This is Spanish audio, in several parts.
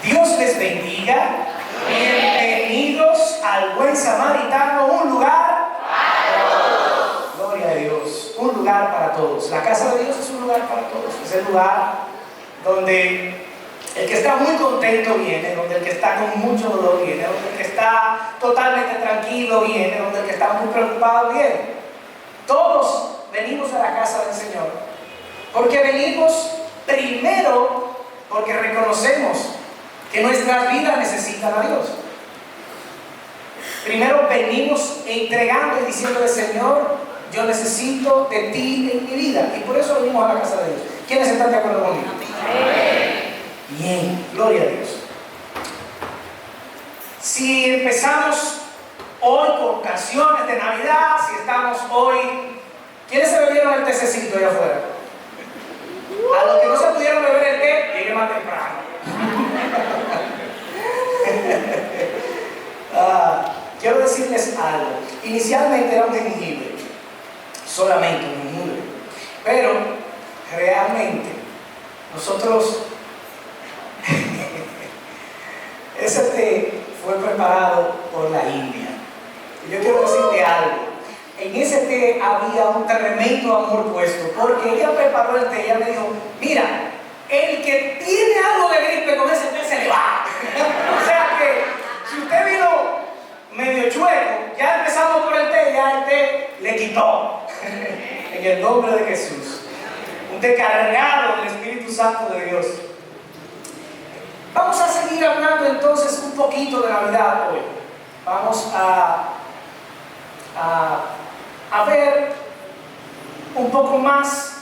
Dios les bendiga. Bienvenidos al Buen Samaritano, un lugar para todos. Gloria a Dios, un lugar para todos. La casa de Dios es un lugar para todos. Es el lugar donde el que está muy contento viene, donde el que está con mucho dolor viene, donde el que está totalmente tranquilo viene, donde el que está muy preocupado viene. Todos venimos a la casa del Señor porque venimos primero porque reconocemos que nuestras vidas necesitan a Dios. Primero venimos entregando y diciéndole: Señor, yo necesito de ti en mi vida, y por eso venimos a la casa de Dios. ¿Quiénes están de acuerdo conmigo? Bien, gloria a Dios. Si empezamos hoy con canciones de Navidad, si estamos hoy... ¿Quiénes se bebieron el tececito allá afuera? A los que no se pudieron beber el té, lleguen más temprano. Quiero decirles algo. Inicialmente era un jengibre, solamente un jengibre, pero realmente nosotros ese té fue preparado por la India. Yo quiero decirte algo. En ese té había un tremendo amor puesto, porque ella preparó el té. Ella me dijo: mira, el que tiene algo de gripe con ese té se le va. O sea que si usted vino medio chueco, ya empezamos por el té, ya el té le quitó. En el nombre de Jesús. Un té cargado del Espíritu Santo de Dios. Vamos a seguir hablando entonces un poquito de Navidad hoy. Vamos a ver un poco más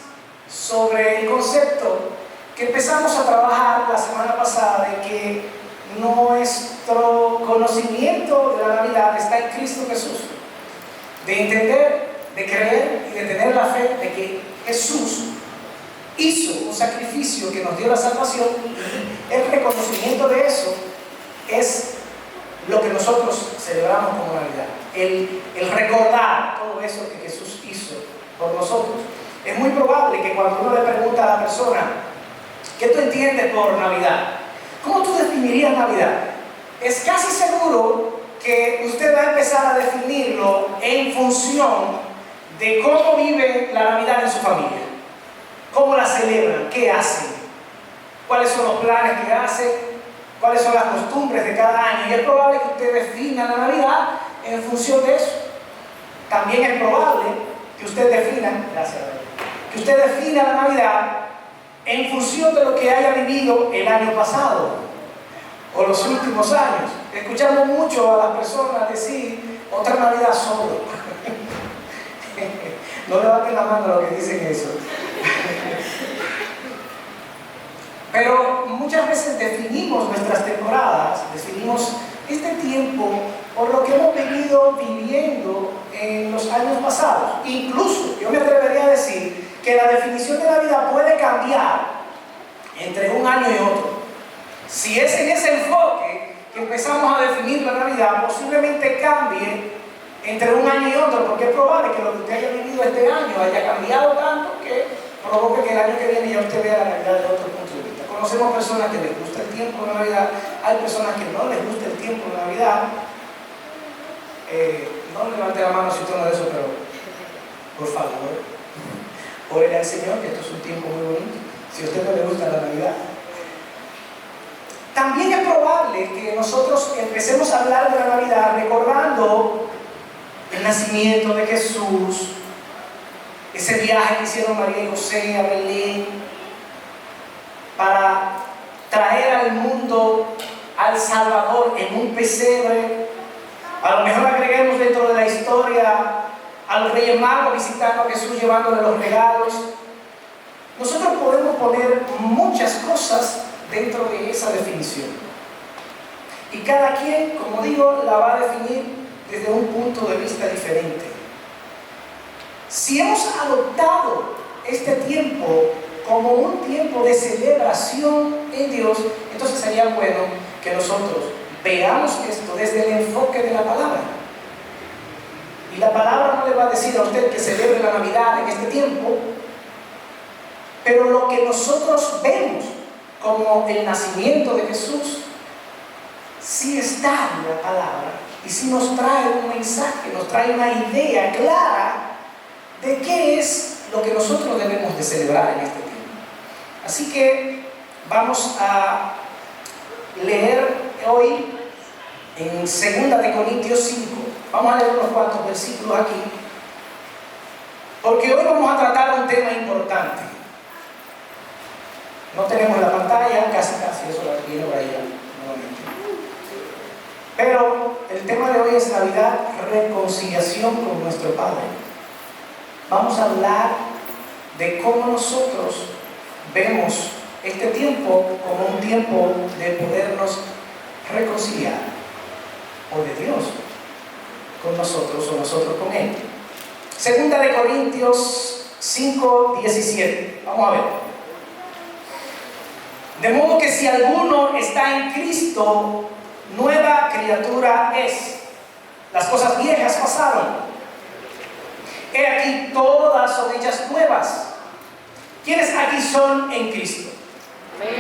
sobre el concepto que empezamos a trabajar la semana pasada, de que nuestro conocimiento de la Navidad está en Cristo Jesús. De entender, de creer y de tener la fe de que Jesús hizo un sacrificio que nos dio la salvación, y el reconocimiento de eso es lo que nosotros celebramos como Navidad. El recordar todo eso que Jesús hizo por nosotros. Es muy probable que cuando uno le pregunta a la persona: ¿qué tú entiendes por Navidad? ¿Cómo tú definirías Navidad? Es casi seguro que usted va a empezar a definirlo en función de cómo vive la Navidad en su familia. ¿Cómo la celebran? ¿Qué hacen? ¿Cuáles son los planes que hacen? ¿Cuáles son las costumbres de cada año? Y es probable que usted defina la Navidad en función de eso. También es probable que usted defina, que usted defina la Navidad en función de lo que haya vivido el año pasado o los últimos años. Escuchamos mucho a las personas decir: otra Navidad solo. No levanten la mano a los que dicen eso. Pero muchas veces definimos nuestras temporadas, definimos este tiempo por lo que hemos venido viviendo en los años pasados. Incluso yo me atrevería a decir que la definición de Navidad puede cambiar entre un año y otro. Si es en ese enfoque que empezamos a definir la Navidad, posiblemente cambie entre un año y otro, porque es probable que lo que usted haya vivido este año haya cambiado tanto que provoque que el año que viene ya usted vea la Navidad de otro punto de vista. Conocemos personas que les gusta el tiempo de Navidad, hay personas que no les gusta el tiempo de Navidad. No levante la mano si usted no es eso, pero por favor, órele al Señor, que esto es un tiempo muy bonito, si a usted no le gusta la Navidad. También es probable que nosotros empecemos a hablar de la Navidad recordando el nacimiento de Jesús, ese viaje que hicieron María y José a Belén para traer al mundo al Salvador en un pesebre. A lo mejor agreguemos dentro de la historia a los Reyes Magos visitando a Jesús, llevándole los regalos. Nosotros podemos poner muchas cosas dentro de esa definición. Y cada quien, como digo, la va a definir desde un punto de vista diferente. Si hemos adoptado este tiempo como un tiempo de celebración en Dios, entonces sería bueno que nosotros veamos esto desde el enfoque de la palabra. Y la palabra no le va a decir a usted que celebre la Navidad en este tiempo, pero lo que nosotros vemos como el nacimiento de Jesús sí está en la palabra y sí nos trae un mensaje, nos trae una idea clara de qué es lo que nosotros debemos de celebrar en este tiempo. Así que vamos a leer hoy en 2 de Corintios 5. Vamos a leer unos cuantos versículos aquí, porque hoy vamos a tratar un tema importante. No tenemos la pantalla, casi, eso la viene por ahí nuevamente. Pero el tema de hoy es Navidad, reconciliación con nuestro Padre. Vamos a hablar de cómo nosotros vemos este tiempo como un tiempo de podernos reconciliar, o de Dios con nosotros o nosotros con Él. 2 de Corintios 5, 17. Vamos a ver. De modo que si alguno está en Cristo, nueva criatura es. Las cosas viejas pasaron. He aquí, todas son hechas nuevas. ¿Quiénes aquí son en Cristo? Amén.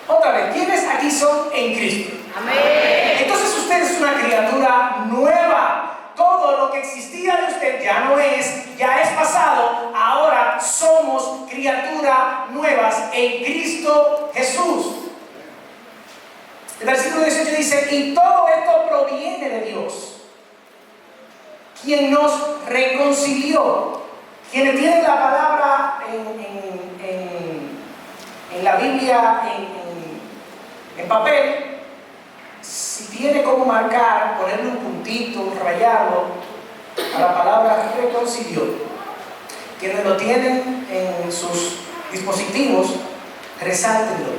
Otra vez, ¿quiénes aquí son en Cristo? Amén. Entonces usted es una criatura nueva. Todo lo que existía de usted ya no es, ya es pasado. Ahora somos criaturas nuevas en Cristo Jesús. El versículo 18 dice: y todo esto proviene de Dios, quien nos reconcilió. Quienes tienen la palabra en la Biblia en papel, si tiene como marcar, ponerle un puntito, rayarlo a la palabra reconcilió. Quienes lo tienen en sus dispositivos, resáltenlo.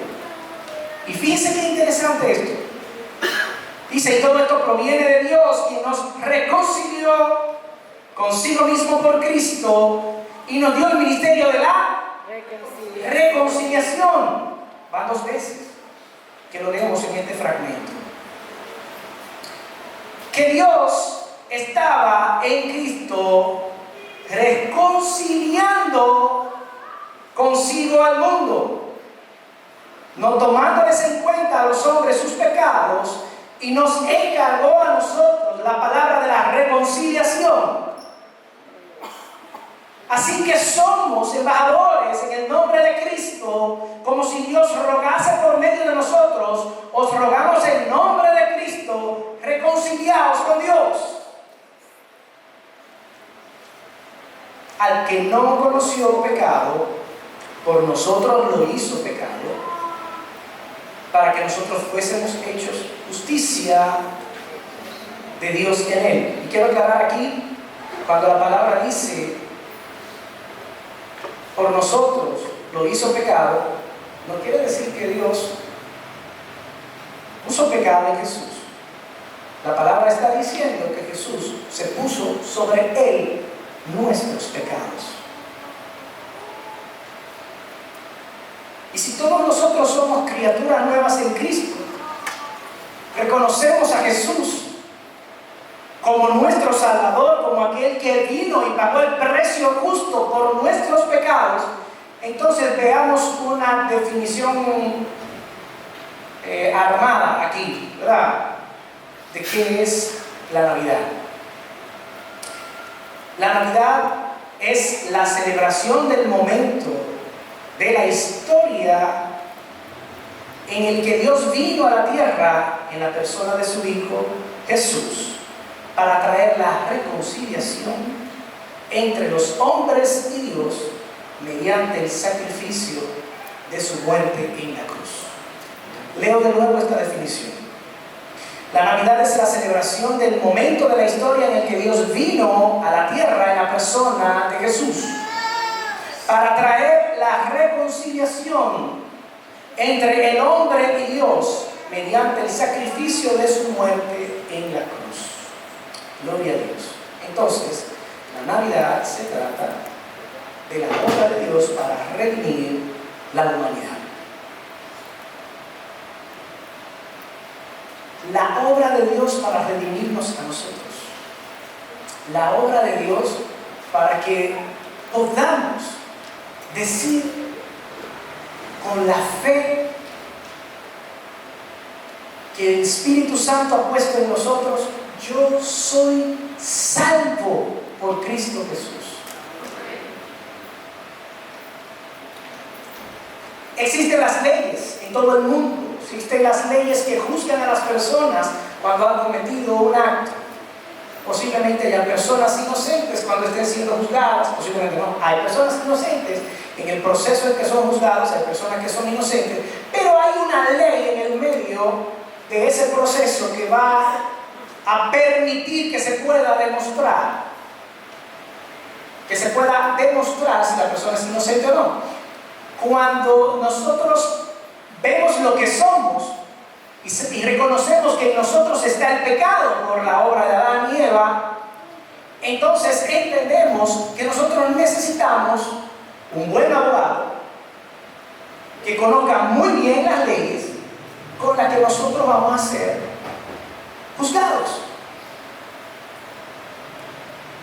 Y fíjense qué interesante esto. Dice: y todo esto proviene de Dios, quien nos reconcilió consigo mismo por Cristo y nos dio el ministerio de la reconciliación. Van dos veces que lo leemos en este fragmento. Que Dios estaba en Cristo reconciliando consigo al mundo, no tomándoles en cuenta a los hombres sus pecados, y nos encargó a nosotros la palabra de la reconciliación. Así que somos embajadores en el nombre de Cristo, como si Dios rogase por medio de nosotros. Os rogamos en nombre de Cristo, reconciliaos con Dios. Al que no conoció pecado, por nosotros lo hizo pecado, para que nosotros fuésemos hechos justicia de Dios en Él. Y quiero aclarar aquí, cuando la palabra dice por nosotros lo hizo pecado, no quiere decir que Dios puso pecado en Jesús. La palabra está diciendo que Jesús se puso sobre Él nuestros pecados. Y si todos nosotros somos criaturas nuevas en Cristo, reconocemos a Jesús como nuestro Salvador, como aquel que vino y pagó el precio justo por nuestros pecados, entonces veamos una definición armada aquí, ¿verdad?, de qué es la Navidad. La Navidad es la celebración del momento de la historia en el que Dios vino a la tierra en la persona de su Hijo Jesús, para traer la reconciliación entre los hombres y Dios mediante el sacrificio de su muerte en la cruz. Leo de nuevo esta definición. La Navidad es la celebración del momento de la historia en el que Dios vino a la tierra en la persona de Jesús, para traer la reconciliación entre el hombre y Dios mediante el sacrificio de su muerte en la cruz. Gloria a Dios. Entonces, la Navidad se trata de la obra de Dios para redimir la humanidad. La obra de Dios para redimirnos a nosotros. La obra de Dios para que podamos decir con la fe que el Espíritu Santo ha puesto en nosotros, yo soy salvo por Cristo Jesús. Existen las leyes en todo el mundo. Existen las leyes que juzgan a las personas cuando han cometido un acto. Posiblemente haya personas inocentes cuando estén siendo juzgadas, posiblemente no. Hay personas inocentes en el proceso en que son juzgados, hay personas que son inocentes, pero hay una ley en el medio de ese proceso que va a permitir que se pueda demostrar si la persona es inocente o no. Cuando nosotros vemos lo que somos y reconocemos que en nosotros está el pecado por la obra de Adán y Eva, entonces entendemos que nosotros necesitamos un buen abogado que conozca muy bien las leyes con las que nosotros vamos a ser juzgados.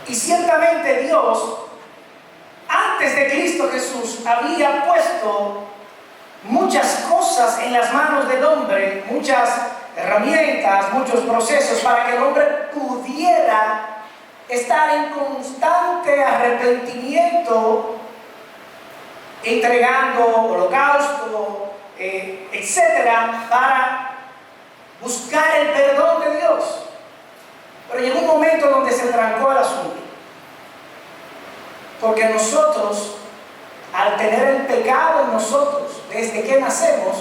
Y ciertamente Dios, antes de Cristo Jesús, había puesto muchas cosas en las manos del hombre, muchas herramientas, muchos procesos para que el hombre pudiera estar en constante arrepentimiento, entregando holocausto, etcétera, para buscar el perdón de Dios. Pero llegó un momento donde se trancó el asunto, porque nosotros, al tener el pecado en nosotros desde que nacemos,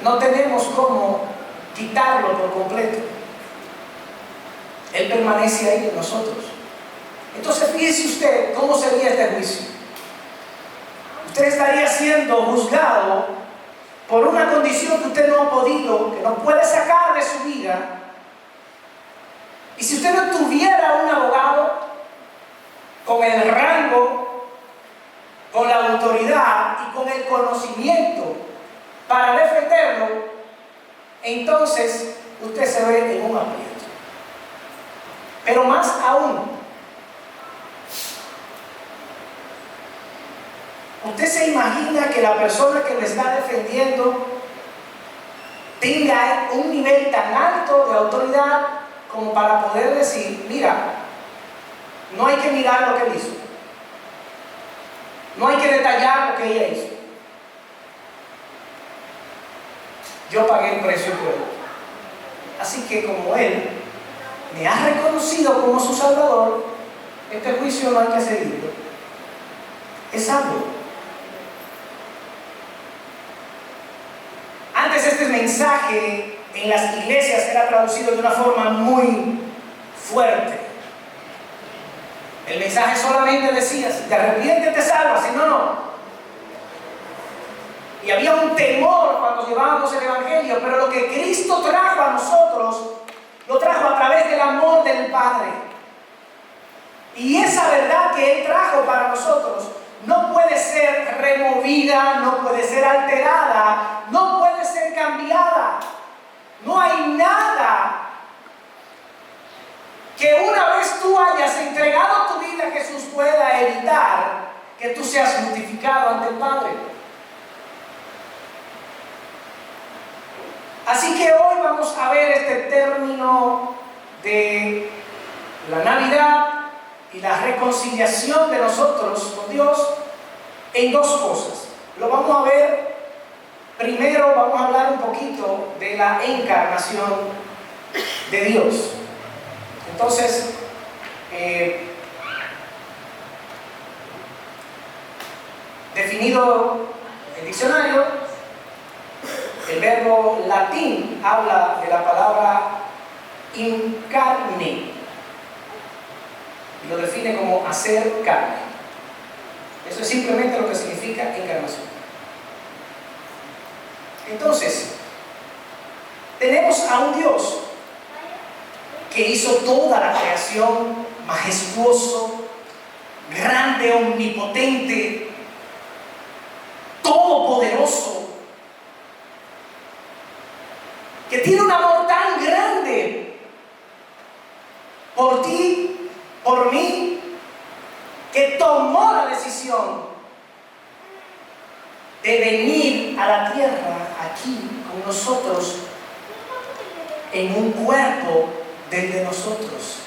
no tenemos cómo quitarlo por completo. Él permanece ahí en nosotros. Entonces fíjese usted cómo sería este juicio. Usted estaría siendo juzgado por una condición que usted no ha podido, que no puede sacar de su vida. Y si usted no tuviera un abogado con el rango, con la autoridad y con el conocimiento para defenderlo, entonces usted se ve en un aprieto. Pero más aún, ¿usted se imagina que la persona que lo está defendiendo tenga un nivel tan alto de autoridad como para poder decir, mira, no hay que mirar lo que él hizo, no hay que detallar lo que ella hizo, yo pagué el precio por él, así que como él me ha reconocido como su Salvador, este juicio no hay que seguirlo, es salvo. Antes este mensaje en las iglesias era traducido de una forma muy fuerte. El mensaje solamente decía, si te arrepientes te salvas, si no, no. Y había un temor cuando llevábamos el Evangelio, pero lo que Cristo trajo a nosotros, lo trajo a través del amor del Padre. Y esa verdad que Él trajo para nosotros no puede ser removida, no puede ser alterada, no puede ser cambiada. No hay nada que una vez tú hayas entregado tu vida a Jesús pueda evitar que tú seas justificado ante el Padre. Así que hoy vamos a ver este término de la Navidad y la reconciliación de nosotros con Dios en dos cosas. Lo vamos a ver. Primero vamos a hablar un poquito de la encarnación de Dios. Entonces, definido el diccionario, el verbo latín habla de la palabra incarne y lo define como hacer carne. Eso es simplemente lo que significa encarnación. Entonces, tenemos a un Dios que hizo toda la creación, majestuoso, grande, omnipotente, todopoderoso, que tiene un amor tan grande por ti, por mí, que tomó la decisión de venir a la tierra aquí con nosotros en un cuerpo del de nosotros.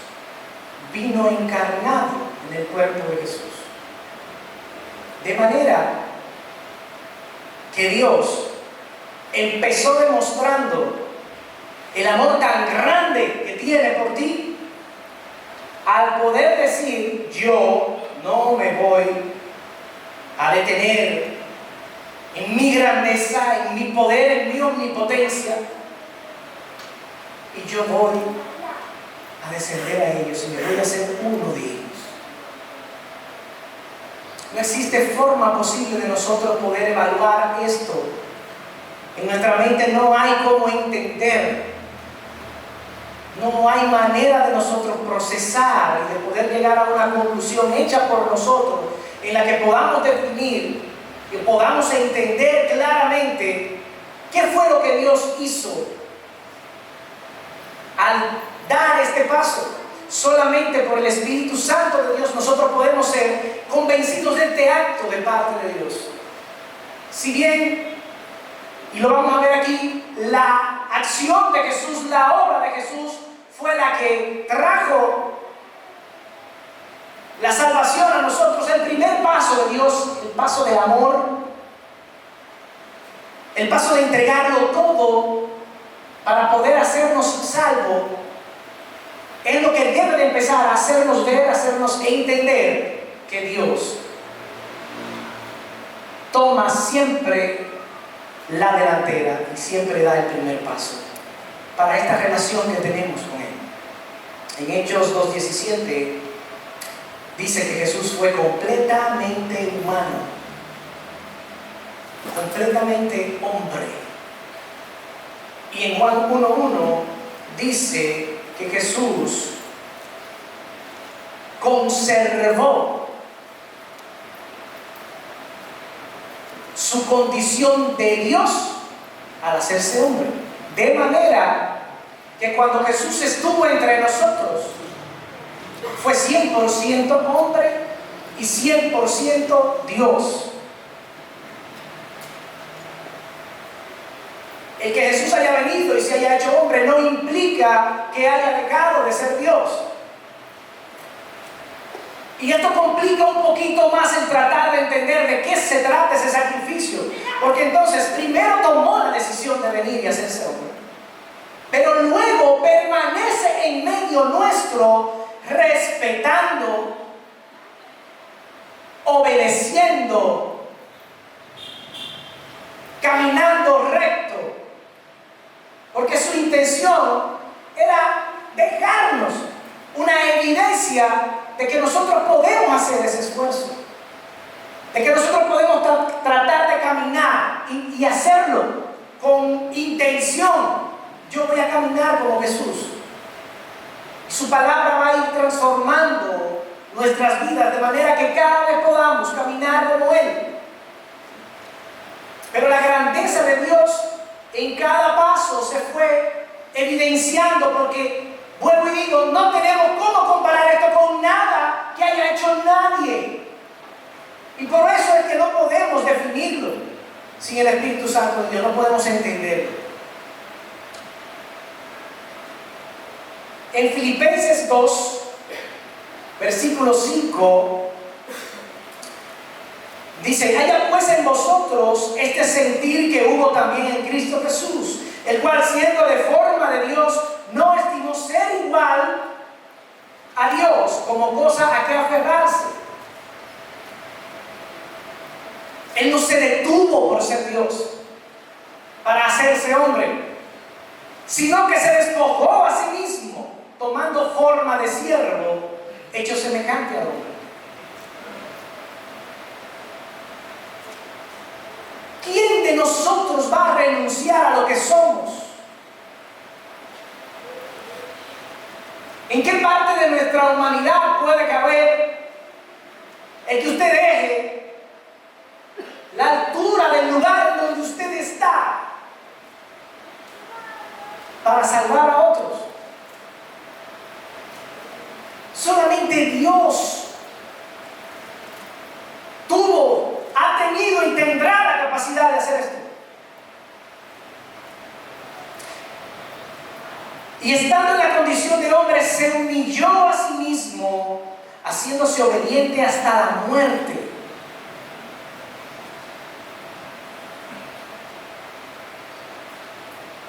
Vino encarnado en el cuerpo de Jesús. De manera que Dios empezó demostrando el amor tan grande que tiene por ti, al poder decir: yo no me voy a detener en mi grandeza, en mi poder, en mi omnipotencia, y yo voy a descender a ellos y me voy a hacer uno de ellos. No existe forma posible de nosotros poder evaluar esto. En nuestra mente no hay cómo entender. No hay manera de nosotros procesar y de poder llegar a una conclusión hecha por nosotros en la que podamos definir, que podamos entender claramente qué fue lo que Dios hizo al dar este paso. Solamente por el Espíritu Santo de Dios nosotros podemos ser convencidos de este acto de parte de Dios. Si bien, y lo vamos a ver aquí, la acción de Jesús, la obra de Jesús fue la que trajo la salvación a nosotros, el primer paso de Dios, el paso del amor, el paso de entregarlo todo para poder hacernos salvos, es lo que debe de empezar a hacernos ver, a hacernos entender que Dios toma siempre la delantera y siempre da el primer paso para esta relación que tenemos con Él. En Hechos 2:17 dice que Jesús fue completamente humano, completamente hombre. Y en Juan 1:1 dice que Jesús conservó su condición de Dios al hacerse hombre. De manera que cuando Jesús estuvo entre nosotros, fue 100% hombre y 100% Dios. El que Jesús haya venido y se haya hecho hombre no implica que haya dejado de ser Dios. Y esto complica un poquito más el tratar de entender de qué se trata ese sacrificio. Porque entonces primero tomó la decisión de venir y hacerse hombre, pero luego permanece en medio nuestro, respetando, obedeciendo, caminando recto. Porque su intención era dejarnos una evidencia de que nosotros podemos hacer ese esfuerzo, de que nosotros podemos tratar de caminar y hacerlo con intención. Yo voy a caminar como Jesús. Su palabra va a ir transformando nuestras vidas de manera que cada vez podamos caminar como Él. Pero la grandeza de Dios en cada paso se fue evidenciando, porque, vuelvo y digo, no tenemos cómo comparar esto con nada que haya hecho nadie. Y por eso es que no podemos definirlo sin el Espíritu Santo de Dios, no podemos entenderlo. En Filipenses 2, versículo 5, dice: haya pues en vosotros este sentir que hubo también en Cristo Jesús, el cual, siendo de forma de Dios, no estimó ser igual a Dios como cosa a que aferrarse. Él no se detuvo por ser Dios para hacerse hombre, sino que se despojó a sí mismo, tomando forma de siervo, hecho semejante al hombre. ¿Quién de nosotros va a renunciar a lo que somos? ¿En qué parte de nuestra humanidad puede caber el que usted deje la altura del lugar donde usted está para salvar a otros? Solamente Dios ha tenido y tendrá la capacidad de hacer esto. Y estando en la condición de hombre, se humilló a sí mismo, haciéndose obediente hasta la muerte.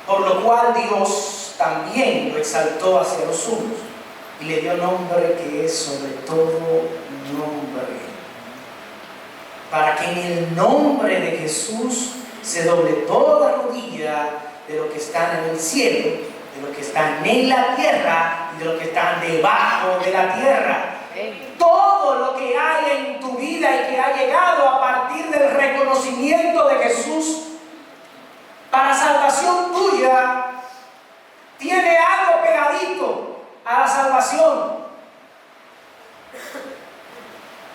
Por lo cual Dios también lo exaltó hacia los sumos y le dio nombre que es sobre todo nombre, para que en el nombre de Jesús se doble toda rodilla de los que están en el cielo, de los que están en la tierra y de los que están debajo de la tierra. Todo lo que hay en tu vida y que ha llegado a partir del reconocimiento de Jesús para salvación tuya, tiene algo pegadito a la salvación.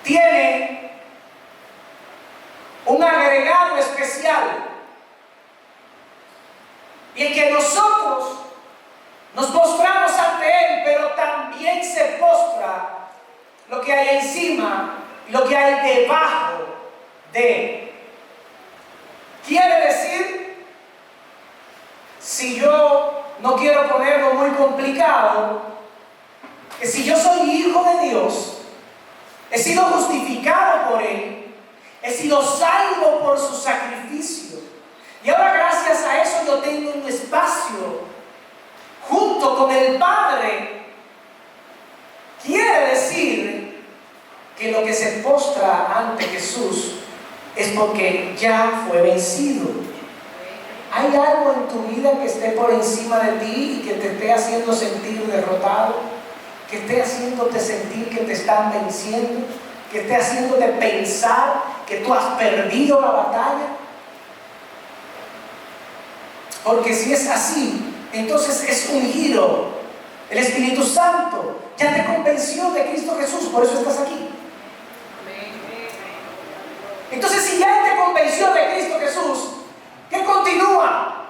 Tiene un agregado especial. Y en que nosotros nos postramos ante Él, pero también se postra lo que hay encima y lo que hay debajo de Él. Quiere decir, si yo no quiero ponerlo muy complicado, que si yo soy hijo de Dios, he sido justificado por Él, he sido salvo por su sacrificio, y ahora gracias a eso yo tengo un espacio junto con el Padre. Quiere decir que lo que se postra ante Jesús es porque ya fue vencido. ¿Hay algo en tu vida que esté por encima de ti y que te esté haciendo sentir derrotado? Que esté haciéndote sentir que te están venciendo, que esté haciéndote pensar que tú has perdido la batalla. Porque si es así, entonces es un giro. El Espíritu Santo ya te convenció de Cristo Jesús, por eso estás aquí. Entonces, si ya te convenció de Cristo Jesús, ¿qué continúa?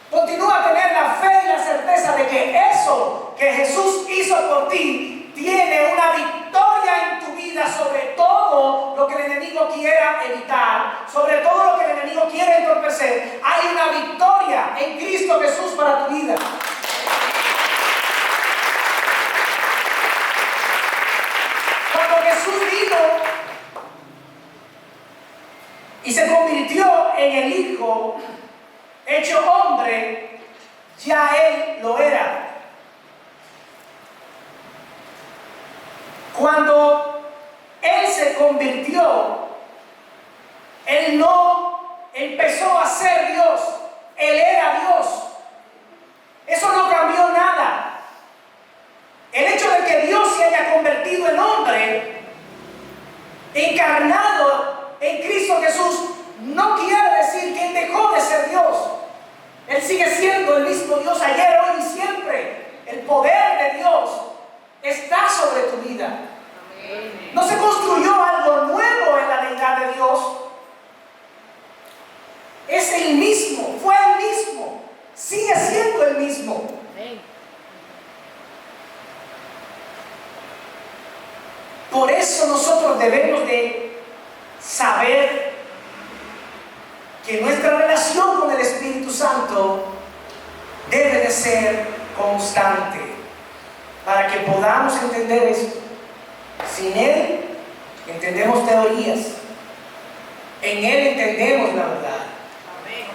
Continúa a tener la fe y la certeza de que eso que Jesús hizo por ti tiene una victoria en tu vida sobre todo lo que el enemigo quiera evitar, sobre todo lo que el enemigo quiere entorpecer. Hay una victoria en Cristo Jesús para tu vida. Cuando Jesús vino y se convirtió en el Hijo hecho hombre, ya Él lo era. Cuando Él se convirtió, Él no empezó a ser Dios, Él era Dios. Eso no cambió nada. El hecho de que Dios se haya convertido en hombre, encarnado en Cristo Jesús, no quiere decir que Él dejó de ser Dios. Él sigue siendo el mismo Dios ayer, hoy y siempre. El poder de Dios está sobre tu vida. No se construyó algo nuevo en la deidad de Dios. Es el mismo, fue el mismo, sigue siendo el mismo. Por eso nosotros debemos de saber que nuestra relación con el Espíritu Santo debe de ser constante para que podamos entender esto. Sin Él entendemos teorías, en Él entendemos la verdad.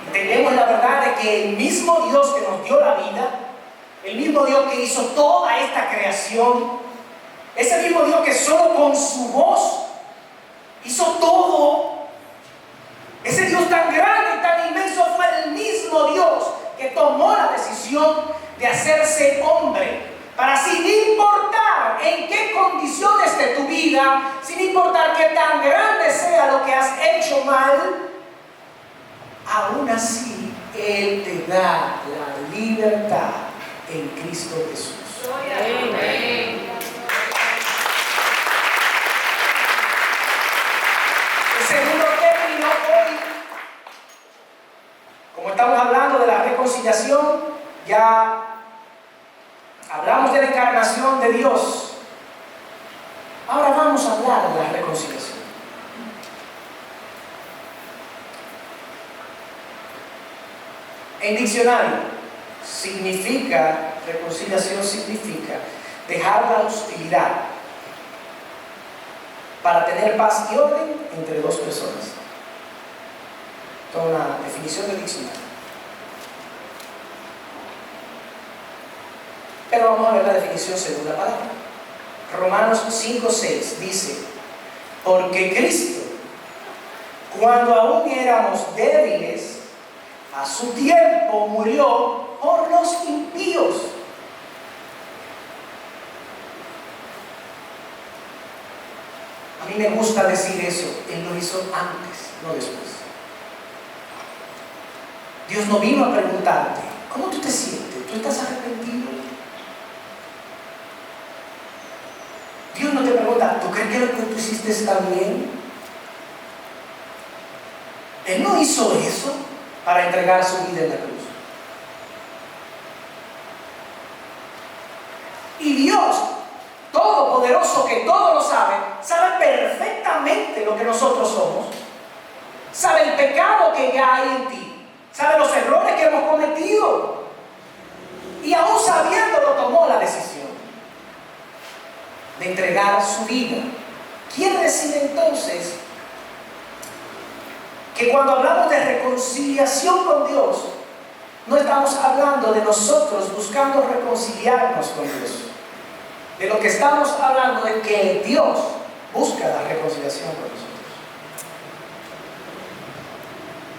Entendemos la verdad de que el mismo Dios que nos dio la vida, el mismo Dios que hizo toda esta creación, ese mismo Dios que solo con su voz hizo todo, ese Dios tan grande y tan inmenso fue el mismo Dios que tomó la decisión de hacerse hombre, para sin importar en qué condiciones de tu vida, sin importar qué tan grande sea lo que has hecho mal, aún así Él te da la libertad en Cristo Jesús. Amén. El segundo término hoy, como estamos hablando de la reconciliación, ya hablamos de la encarnación de Dios. Ahora vamos a hablar de la reconciliación. En diccionario, reconciliación significa dejar la hostilidad para tener paz y orden entre dos personas. Toda una definición de diccionario. Pero vamos a ver la definición según la palabra. Romanos 5:6 dice: porque Cristo, cuando aún éramos débiles, a su tiempo murió por los impíos. A mí me gusta decir eso. Él lo hizo antes, no después. Dios no vino a preguntarte: ¿cómo tú te sientes? ¿Tú estás arrepentido? Dios no te pregunta: ¿tú crees que lo que tú hiciste está bien? Él no hizo eso para entregar su vida en la cruz. Y Dios, todopoderoso, que todo lo sabe perfectamente lo que nosotros somos. Sabe el pecado que ya hay en ti. Sabe los errores que hemos cometido. Y aún sabiéndolo, tomó la decisión de entregar su vida. Quiere decir entonces que cuando hablamos de reconciliación con Dios, no estamos hablando de nosotros buscando reconciliarnos con Dios. De lo que estamos hablando es que Dios busca la reconciliación con nosotros.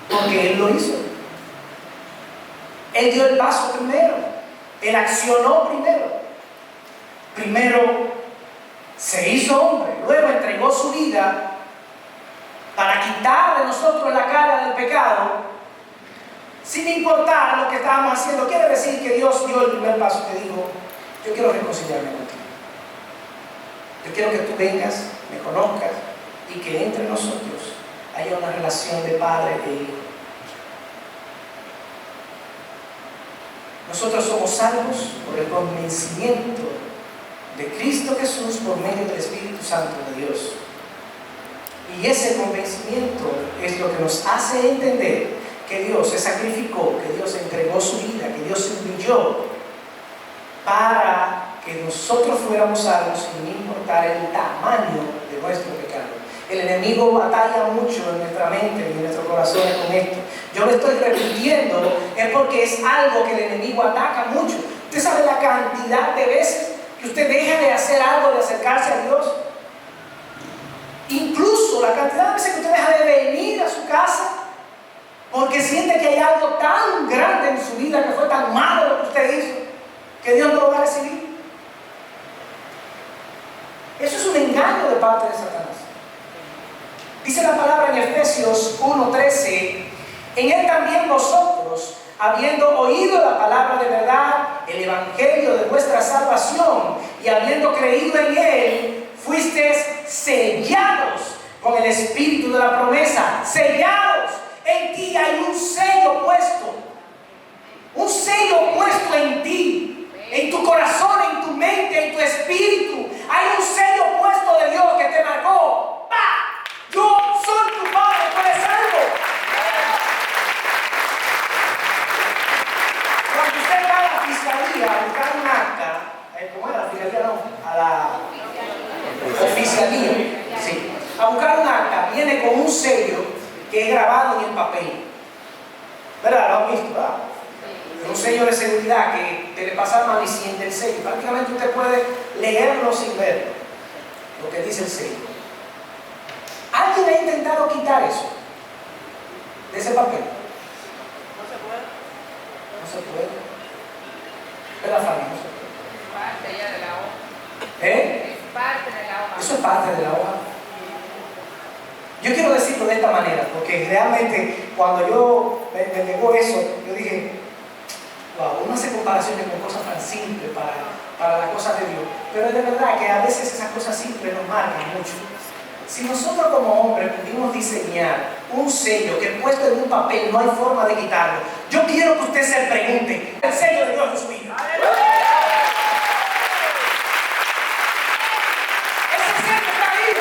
Porque Él lo hizo. Él dio el paso primero. Él accionó primero. Primero se hizo hombre, luego entregó su vida para quitar de nosotros la carga del pecado, sin importar lo que estábamos haciendo. Quiere decir que Dios dio el primer paso que dijo: yo quiero reconciliarme contigo. Yo quiero que tú vengas, me conozcas y que entre nosotros haya una relación de padre e hijo. Nosotros somos salvos por el convencimiento de Cristo Jesús por medio del Espíritu Santo de Dios. Y ese convencimiento es lo que nos hace entender que Dios se sacrificó, que Dios entregó su vida, que Dios se humilló para que nosotros fuéramos salvos sin importar el tamaño de nuestro pecado. El enemigo batalla mucho en nuestra mente y en nuestros corazones con esto. Yo lo estoy repitiendo, es porque es algo que el enemigo ataca mucho. ¿Usted sabe la cantidad de veces que usted deja de hacer algo, de acercarse a Dios? Incluso la cantidad de veces que usted deja de venir a su casa porque siente que hay algo tan grande en su vida, que fue tan malo lo que usted hizo, que Dios no lo va a recibir. Eso es un engaño de parte de Satanás. Dice la palabra en Efesios 1:13: en él también vosotros, habiendo oído la palabra de verdad, el evangelio de vuestra salvación, y habiendo creído en él, fuisteis sellados con el espíritu de la promesa. Sellados. En ti hay un sello puesto. Un sello puesto en ti, en tu corazón, en tu mente, en tu espíritu. Hay un sello puesto de Dios que te marcó. ¡Pah! Yo soy tu padre, tú eres salvo. Cuando usted va a la fiscalía a buscar un acta, ¿cómo era la fiscalía? No, a la oficialía, sí, a buscar un acta, viene con un sello que es grabado en el papel. ¿Verdad? Lo han visto, ¿verdad? Un sello de seguridad que le pasa la mano y siente el sello. Prácticamente usted puede leerlo sin ver lo que dice el sello. ¿Alguien ha intentado quitar eso de ese papel? No se puede. No se puede. ¿Verdad, Fanny? No se puede. Parte ya de la hoja. ¿Eh? Es parte de la hoja. Eso es parte de la hoja. Yo quiero decirlo de esta manera, porque realmente cuando yo me llegó eso, yo dije: wow, uno hace comparaciones con cosas tan simples para las cosas de Dios, pero es de verdad que a veces esas cosas simples nos marcan mucho. Si nosotros como hombres pudimos diseñar un sello que puesto en un papel no hay forma de quitarlo, yo quiero que usted se pregunte: el sello de Dios en su vida. Ese sello está ahí.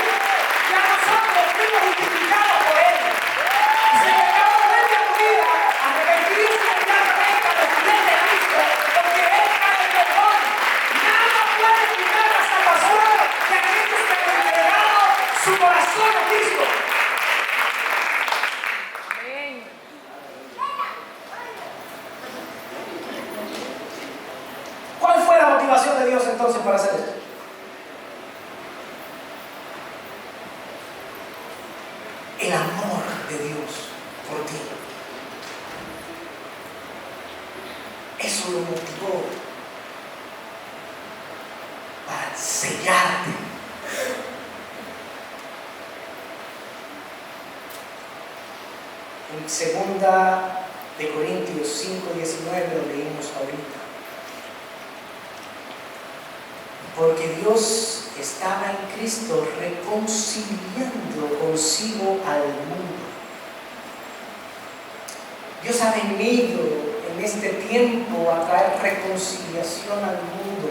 Ya nosotros fuimos identificados por él. Y si el pecado vuelve a tu vida, arrepentirse inmediatamente a los pies de Cristo. de Dios entonces para hacer esto? El amor de Dios por ti. Eso lo motivó para sellarte. En 2 de Corintios 5:19 lo leímos ahorita. Porque Dios estaba en Cristo reconciliando consigo al mundo. Dios ha venido en este tiempo a traer reconciliación al mundo.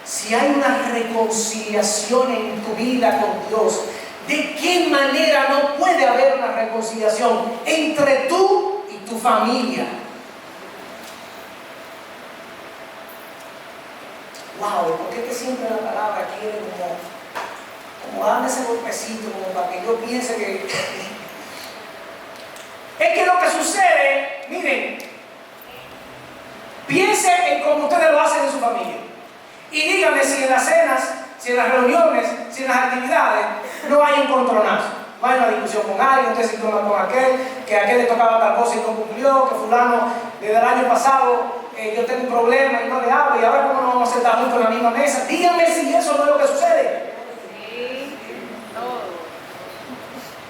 Si hay una reconciliación en tu vida con Dios, ¿de qué manera no puede haber una reconciliación entre tú y tu familia? Wow, ¿por qué que siempre la palabra quiere como darme ese golpecito, como para que yo piense que... Es que lo que sucede, miren, piense en cómo ustedes lo hacen en su familia. Y díganme si en las cenas, si en las reuniones, si en las actividades, no hay encontronazo. No hay una discusión con alguien, usted se toma con aquel, que a aquel le tocaba tal cosa y no cumplió, que fulano desde el año pasado yo tengo un problema y no le hablo, y ahora cómo no vamos a sentar juntos en la misma mesa. Díganme si eso no es lo que sucede. Sí, todo.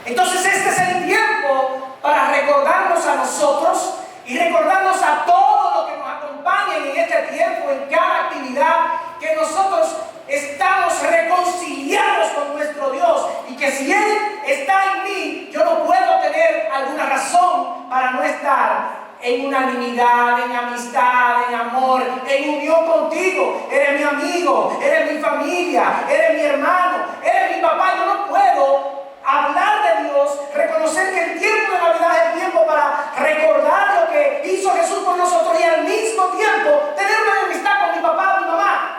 Entonces este es el tiempo para recordarnos a nosotros y recordarnos a todos los que nos acompañen en este tiempo, en cada actividad, que nosotros estamos reconciliados con nuestro Dios y que si Él está en mí, yo no puedo tener alguna razón para no estar en unanimidad, en amistad, en amor, en unión contigo. Eres mi amigo, eres mi familia, eres mi hermano, eres mi papá. Yo no puedo hablar de Dios, reconocer que el tiempo de Navidad es el tiempo para recordar lo que hizo Jesús por nosotros y al mismo tiempo tener una amistad con mi papá o mi mamá.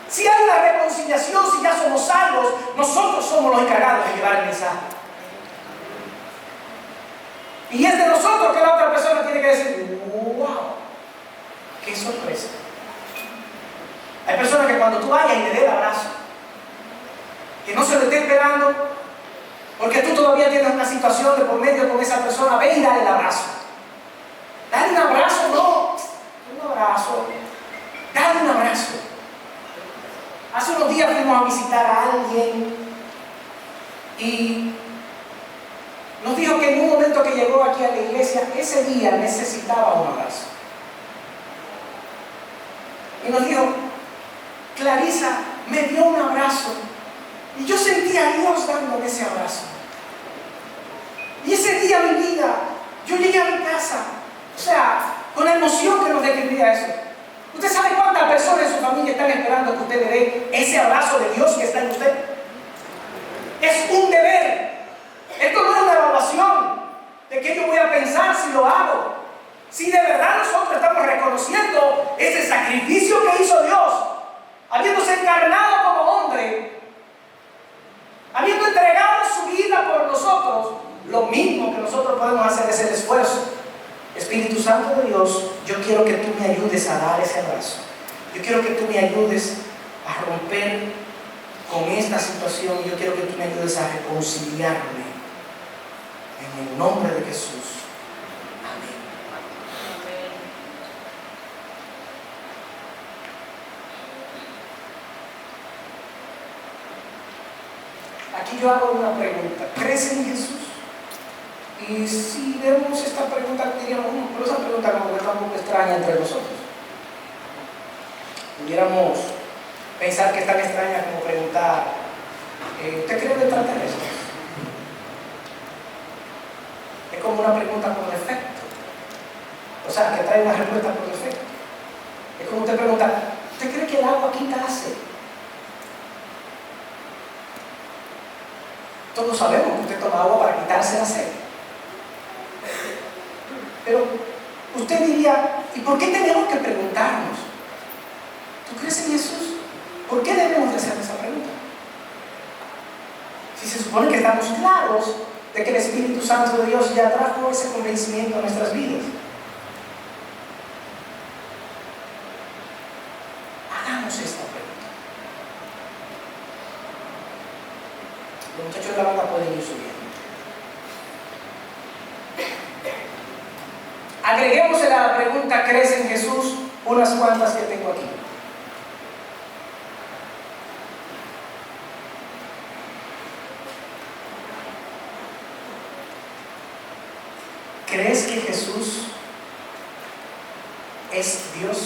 Si hay una reconciliación, si ya somos salvos, nosotros somos los encargados de llevar el mensaje. Y es de nosotros que la otra persona tiene que decir, wow, qué sorpresa. Hay personas que cuando tú vayas y le des el abrazo, que no se lo esté esperando, porque tú todavía tienes una situación de por medio con esa persona, ve y dale el abrazo. Dale un abrazo, no, un abrazo, dale un abrazo. Hace unos días fuimos a visitar a alguien y nos dijo que en un momento que llegó aquí a la iglesia, ese día necesitaba un abrazo. Y nos dijo, Clarisa me dio un abrazo y yo sentí a Dios dándome ese abrazo. Y ese día, mi vida, yo llegué a mi casa, o sea, con la emoción que nos describía eso. ¿Usted sabe cuántas personas en su familia están esperando que usted le dé ese abrazo de Dios que está en usted? Es un deber. Esto no es una evaluación de que yo voy a pensar si lo hago. Si de verdad nosotros estamos reconociendo ese sacrificio que hizo Dios, habiéndose encarnado como hombre, habiendo entregado su vida por nosotros, lo mismo que nosotros podemos hacer es el esfuerzo. Espíritu Santo de Dios, yo quiero que tú me ayudes a dar ese abrazo. Yo quiero que tú me ayudes a romper con esta situación. Yo quiero que tú me ayudes a reconciliarme. En el nombre de Jesús. Amén. Aquí yo hago una pregunta. ¿Crees en Jesús? Y si vemos esta pregunta, diríamos, pero esa pregunta como que está un poco extraña entre nosotros. Pudiéramos pensar que es tan extraña como preguntar, ¿usted cree en extraterrestres? Es como una pregunta por defecto. O sea, que trae una respuesta por defecto. Es como usted pregunta, ¿usted cree que el agua quita la sed? Todos sabemos que usted toma agua para quitarse la sed. Pero usted diría, ¿y por qué tenemos que preguntarnos? ¿Tú crees en Jesús? ¿Por qué debemos de hacer esa pregunta? Si se supone que estamos claros de que el Espíritu Santo de Dios ya trajo ese convencimiento a nuestras vidas? Hagamos esta pregunta. Los muchachos de la banda pueden ir subiendo. Agreguemos a la pregunta ¿crees en Jesús? Unas cuantas que tengo aquí. ¿Crees que Jesús es Dios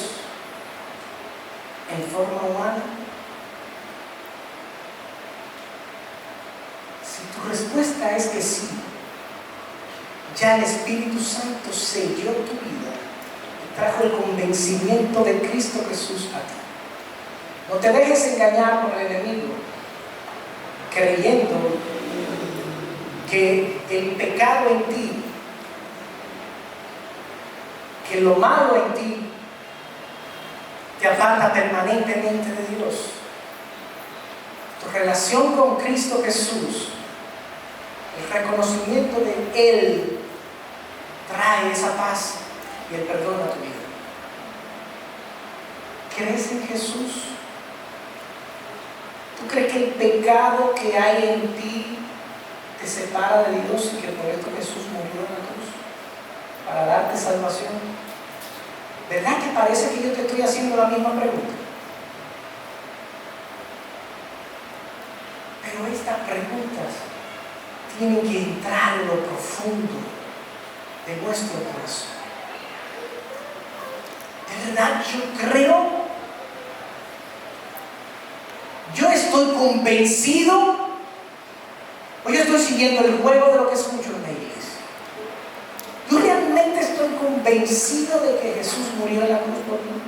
en forma humana? Si tu respuesta es que sí, ya el Espíritu Santo selló tu vida y trajo el convencimiento de Cristo Jesús a ti. No te dejes engañar por el enemigo, creyendo que el pecado en ti, que lo malo en ti, te aparta permanentemente de Dios. Tu relación con Cristo Jesús, el reconocimiento de Él, trae esa paz y el perdón a tu vida. ¿Crees en Jesús? ¿Tú crees que el pecado que hay en ti te separa de Dios y que por esto Jesús murió en la cruz para darte salvación? ¿Verdad que parece que yo te estoy haciendo la misma pregunta? Pero estas preguntas tienen que entrar en lo profundo de nuestro corazón. ¿De verdad yo creo? ¿Yo estoy convencido? ¿O yo estoy siguiendo el juego de lo que escucho en la iglesia? ¿Yo realmente estoy convencido de que Jesús murió en la cruz por mí?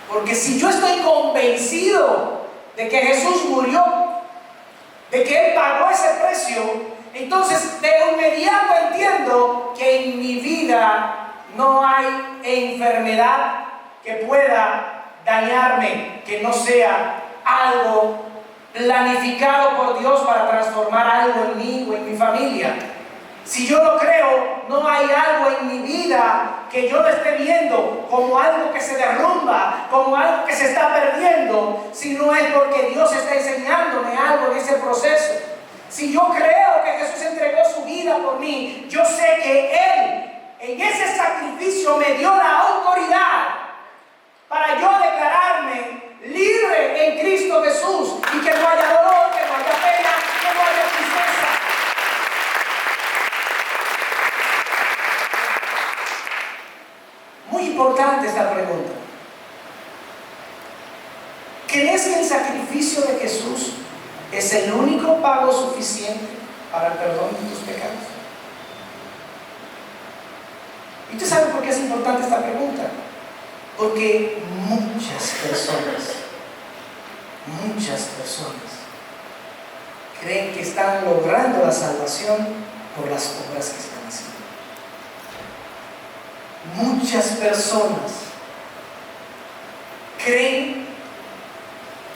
Porque si yo estoy convencido de que Jesús murió, de que Él pagó ese precio, entonces de inmediato entiendo que en mi vida no hay enfermedad que pueda dañarme, que no sea algo planificado por Dios para transformar algo en mí o en mi familia. Si yo lo creo, no hay algo en mi vida que yo lo esté viendo como algo que se derrumba, como algo que se está perdiendo, si no es porque Dios está enseñándome algo en ese proceso. Si yo creo que Jesús entregó su vida por mí, yo sé que Él en ese sacrificio me dio la autoridad para yo declararme libre en Cristo Jesús y que no haya dolor, que no haya pena, que no haya tristeza. Muy importante esta pregunta. ¿Crees que el sacrificio de Jesús es el único pago suficiente para el perdón de tus pecados? ¿Y tú sabes por qué es importante esta pregunta? Porque muchas personas creen que están logrando la salvación por las obras que están haciendo. Muchas personas creen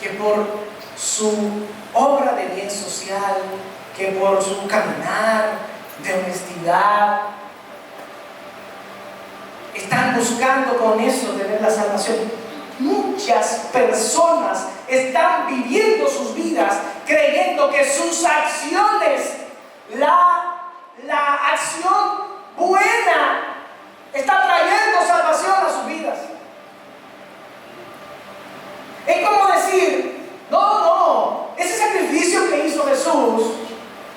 que por su obra de bien social, que por su caminar de honestidad, están buscando con eso tener la salvación. Muchas personas están viviendo sus vidas creyendo que sus acciones, la acción buena, está trayendo salvación a sus vidas. Es como decir, no, ese sacrificio que hizo Jesús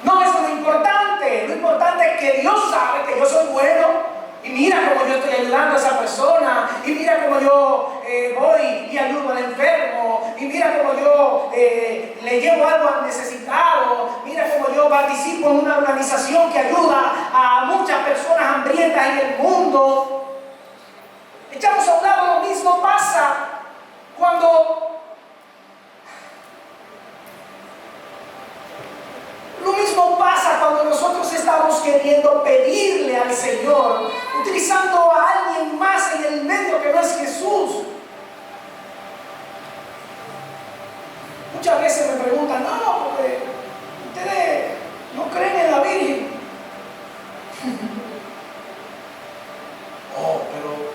no es lo importante. Lo importante es que Dios sabe que yo soy bueno. Y mira cómo yo estoy ayudando a esa persona. Y mira cómo yo voy y ayudo al enfermo. Y mira cómo yo le llevo algo al necesitado. Mira cómo yo participo en una organización que ayuda a muchas personas hambrientas en el mundo. Echamos a un lado. Lo mismo pasa cuando nosotros estamos queriendo pedirle al Señor, utilizando a alguien más en el medio que no es Jesús. Muchas veces me preguntan, no, porque ustedes no creen en la Virgen. Oh, pero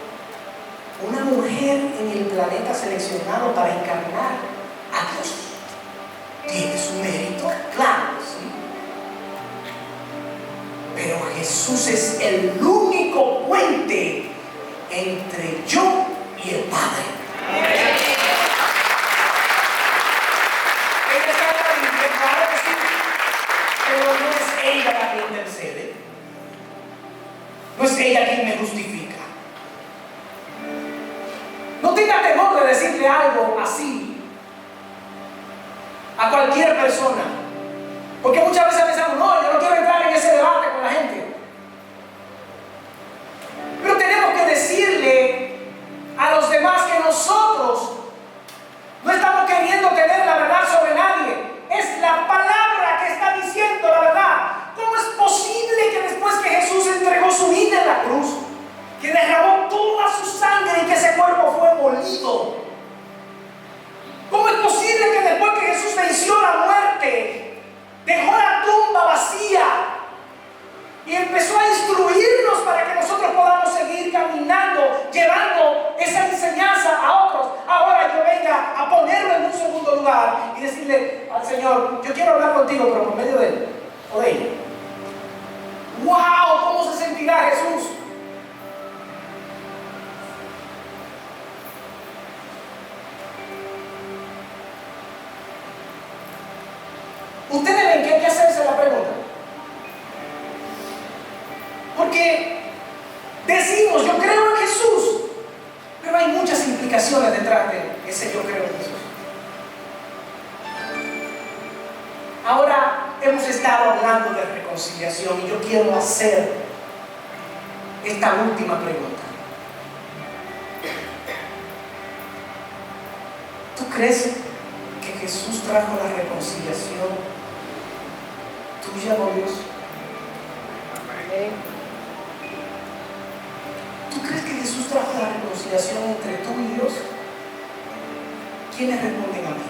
una mujer en el planeta seleccionado para encarnar a Dios tiene su mérito, claro, sí. Pero Jesús es el único puente entre yo y el Padre. Ella está en la Biblia, claro que sí, pero no es ella la que intercede. No es ella quien me justifica. No tenga temor de decirle algo así a cualquier persona, porque muchas veces pensamos, no, yo no quiero entrar en ese debate con la gente. Pero tenemos que decirle a los demás que nosotros no estamos queriendo tener la verdad sobre nadie. Es la palabra que está diciendo la verdad. ¿Cómo es posible que después que Jesús entregó su vida en la cruz, que derramó toda su sangre y que ese cuerpo fue molido, cómo es posible que después que Jesús venció la muerte, dejó la tumba vacía y empezó a instruirnos para que nosotros podamos seguir caminando, llevando esa enseñanza a otros? Ahora yo venga a ponerlo en un segundo lugar y decirle al Señor, yo quiero hablar contigo, pero por medio de él o de ella. ¡Wow! ¿Cómo se sentirá Jesús? Ustedes ven que hay que hacerse la pregunta. Porque decimos, yo creo en Jesús, pero hay muchas implicaciones detrás de ese yo creo en Jesús. Ahora hemos estado hablando de reconciliación y yo quiero hacer esta última pregunta. ¿Tú crees que Jesús trajo la reconciliación tuya con Dios? ¿Tú crees que Jesús trajo la reconciliación entre tú y Dios? ¿Quiénes responden a mí?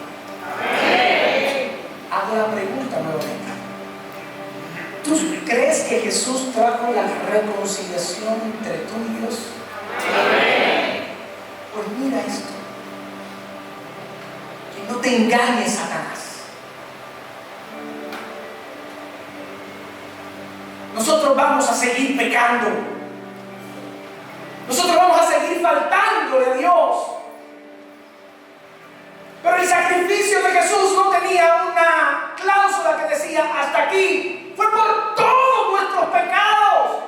Hago la pregunta nuevamente. ¿Tú crees que Jesús trajo la reconciliación entre tú y Dios? Pues mira esto. Que no te engañes, Satanás. Nosotros vamos a seguir pecando. Nosotros vamos a seguir faltándole a Dios. Pero el sacrificio de Jesús no tenía una cláusula que decía hasta aquí. Fue por todos nuestros pecados.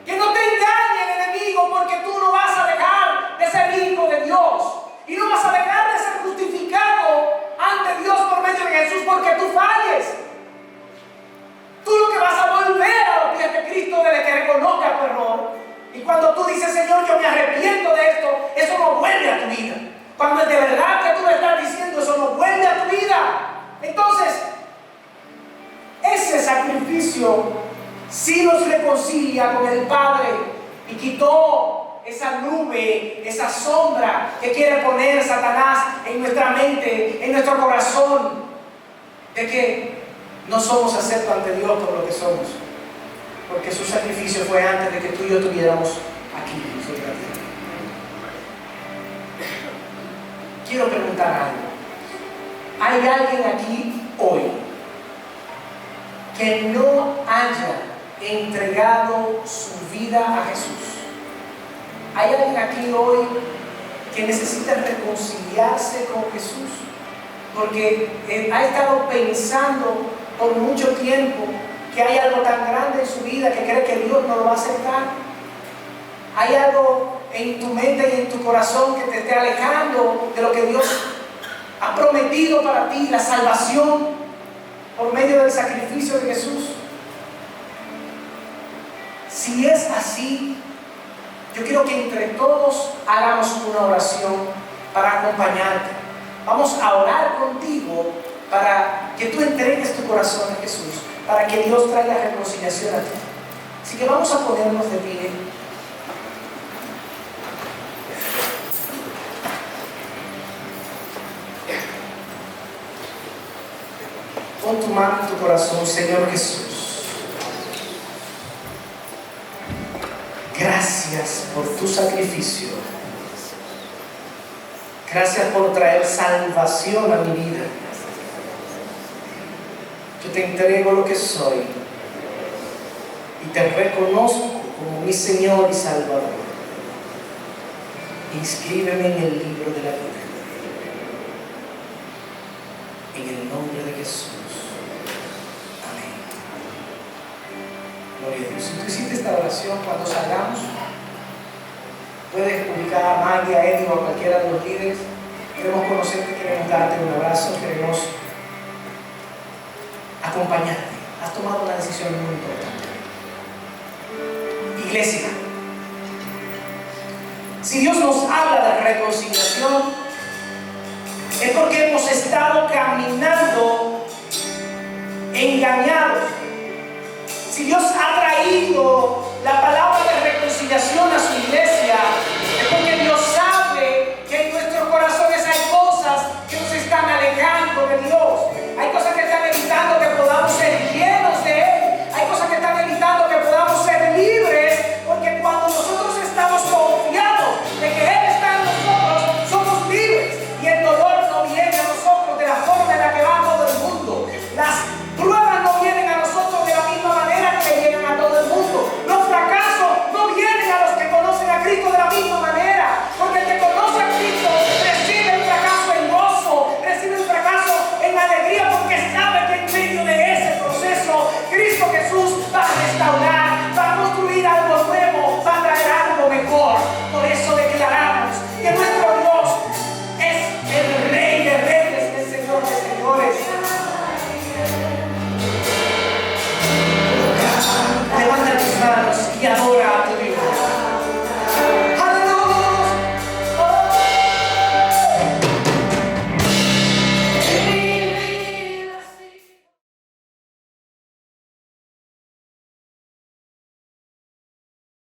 Que no te engañe el enemigo, porque tú no vas a dejar de ser hijo de Dios. Y no vas a dejar de ser justificado ante Dios por medio de Jesús porque tú falles. Tú lo que vas a volver a los pies de Cristo desde que reconozcas tu error. Y cuando tú dices, Señor, yo me arrepiento de esto, eso no vuelve a tu vida. Cuando es de verdad que tú le estás diciendo, eso no vuelve a tu vida. Entonces, ese sacrificio sí nos reconcilia con el Padre y quitó esa nube, esa sombra que quiere poner Satanás en nuestra mente, en nuestro corazón, de que no somos aceptos ante Dios por lo que somos, porque su sacrificio fue antes de que tú y yo estuviéramos aquí sobre la tierra. Quiero preguntar algo. ¿Hay alguien aquí hoy que no haya entregado su vida a Jesús? ¿Hay alguien aquí hoy que necesita reconciliarse con Jesús? Porque ha estado pensando por mucho tiempo que hay algo tan grande en su vida que cree que Dios no lo va a aceptar. Hay algo en tu mente y en tu corazón que te esté alejando de lo que Dios ha prometido para ti, la salvación por medio del sacrificio de Jesús. Si es así, yo quiero que entre todos hagamos una oración para acompañarte. Vamos a orar contigo para que tú entregues tu corazón a Jesús, para que Dios traiga reconciliación a ti. Así que vamos a ponernos de pie. Pon tu mano en tu corazón, Señor Jesús. Gracias por tu sacrificio. Gracias por traer salvación a mi vida. Yo te entrego lo que soy y te reconozco como mi Señor y Salvador. Inscríbeme en el libro de la vida. En el nombre de Jesús. Amén. Gloria a Dios. Si tú hiciste esta oración, cuando salgamos, puedes ubicar a Maggie, a Eddie o a cualquiera de los líderes. Queremos conocerte, queremos darte un abrazo, queremos acompañarte. Has tomado una decisión muy importante. Iglesia, si Dios nos habla de reconciliación, es porque hemos estado caminando engañados. Si Dios ha traído la palabra